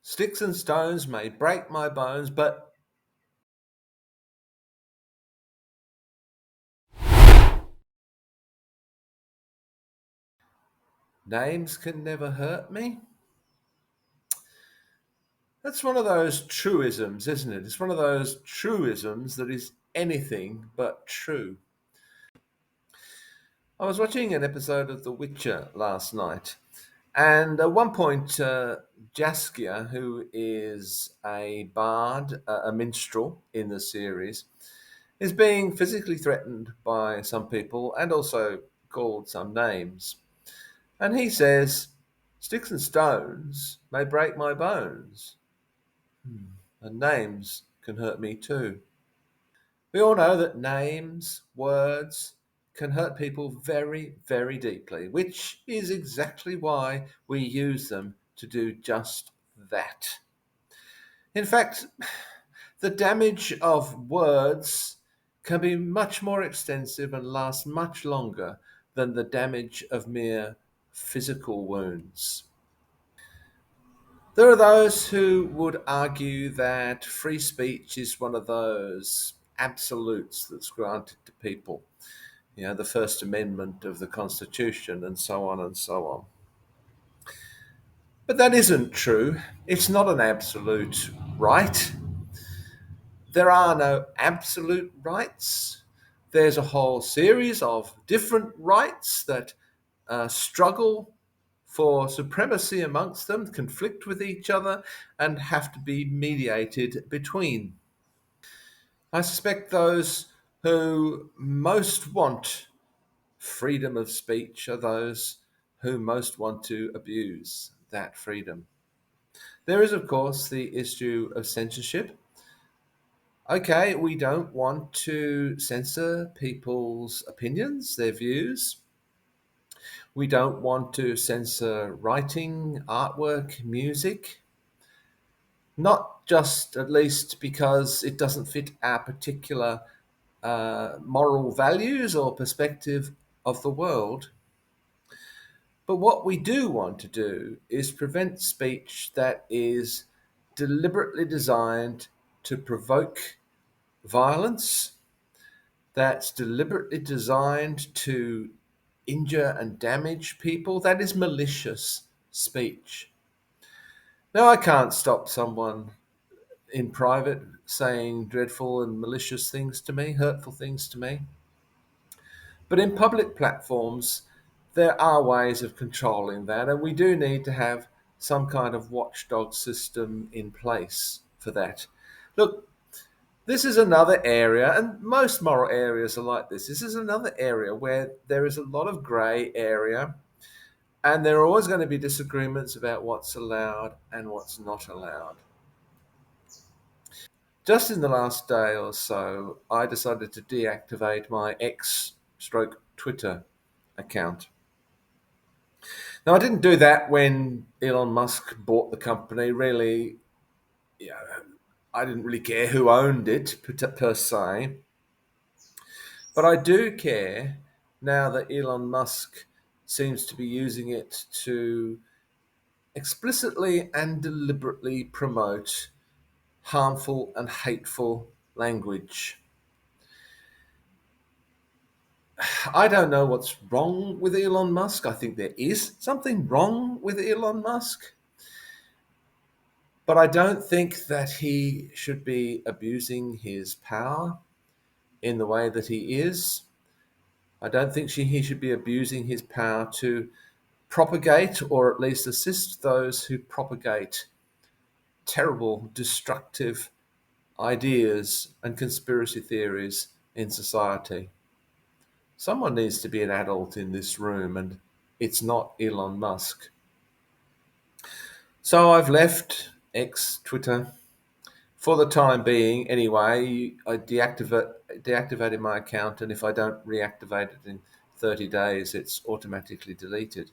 Sticks and stones may break my bones, but names can never hurt me. That's one of those truisms, isn't it? It's one of those truisms that is anything but true. I was watching an episode of The Witcher last night, and at one point, Jaskier, who is a bard, a minstrel in the series, is being physically threatened by some people and also called some names. And he says, "Sticks and stones may break my bones, and names can hurt me too." We all know that names, words, can hurt people very, very deeply, which is exactly why we use them to do just that. In fact, the damage of words can be much more extensive and last much longer than the damage of mere physical wounds. There are those who would argue that free speech is one of those absolutes that's granted to people. The First Amendment of the Constitution, and so on and so on. But that isn't true. It's not an absolute right. There are no absolute rights. There's a whole series of different rights that struggle for supremacy amongst them, conflict with each other, and have to be mediated between. I suspect those who most want freedom of speech are those who most want to abuse that freedom. There is, of course, the issue of censorship. Okay, we don't want to censor people's opinions, their views. We don't want to censor writing, artwork, music. Not just, at least, because it doesn't fit our particular moral values or perspective of the world. But what we do want to do is prevent speech that is deliberately designed to provoke violence, that's deliberately designed to injure and damage people, that is malicious speech. Now, I can't stop someone in private saying dreadful and malicious things to me, hurtful things to me. But in public platforms, there are ways of controlling that, and we do need to have some kind of watchdog system in place for that. Look, this is another area, and most moral areas are like this. This is another area where there is a lot of grey area, and there are always going to be disagreements about what's allowed and what's not allowed. Just in the last day or so, I decided to deactivate my X stroke Twitter account. Now, I didn't do that when Elon Musk bought the company. Really, you know, I didn't really care who owned it per se. But I do care now that Elon Musk seems to be using it to explicitly and deliberately promote harmful and hateful language. I don't know what's wrong with Elon Musk. I think there is something wrong with Elon Musk. But I don't think that he should be abusing his power in the way that he is. I don't think he should be abusing his power to propagate or at least assist those who propagate terrible, destructive ideas and conspiracy theories in society. Someone needs to be an adult in this room, and it's not Elon Musk. So I've left X Twitter for the time being. Anyway, I deactivated my account, and if I don't reactivate it in 30 days, it's automatically deleted.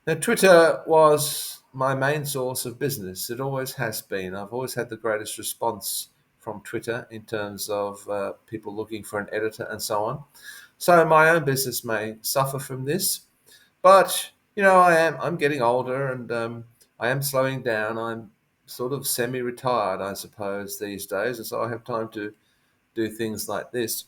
Now, Twitter was my main source of business. It always has been. I've always had the greatest response from Twitter in terms of people looking for an editor and so on. So my own business may suffer from this, but I'm getting older, and I am slowing down. I'm sort of semi-retired, I suppose, these days, and so I have time to do things like this.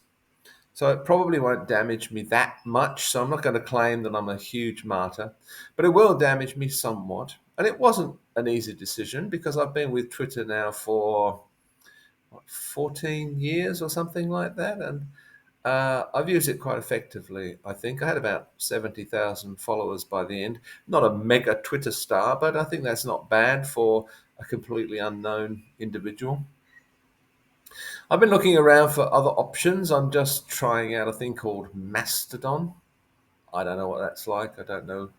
So it probably won't damage me that much. So I'm not going to claim that I'm a huge martyr, but it will damage me somewhat. And it wasn't an easy decision because I've been with Twitter now for 14 years or something like that. And I've used it quite effectively, I think. I had about 70,000 followers by the end. Not a mega Twitter star, but I think that's not bad for a completely unknown individual. I've been looking around for other options. I'm just trying out a thing called Mastodon. I don't know what that's like. I don't know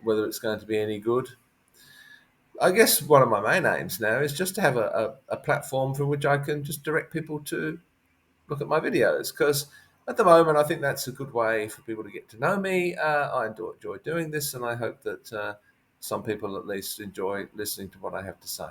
whether it's going to be any good. I guess one of my main aims now is just to have a platform from which I can just direct people to look at my videos, because at the moment I think that's a good way for people to get to know me. I enjoy doing this, and I hope that some people at least enjoy listening to what I have to say.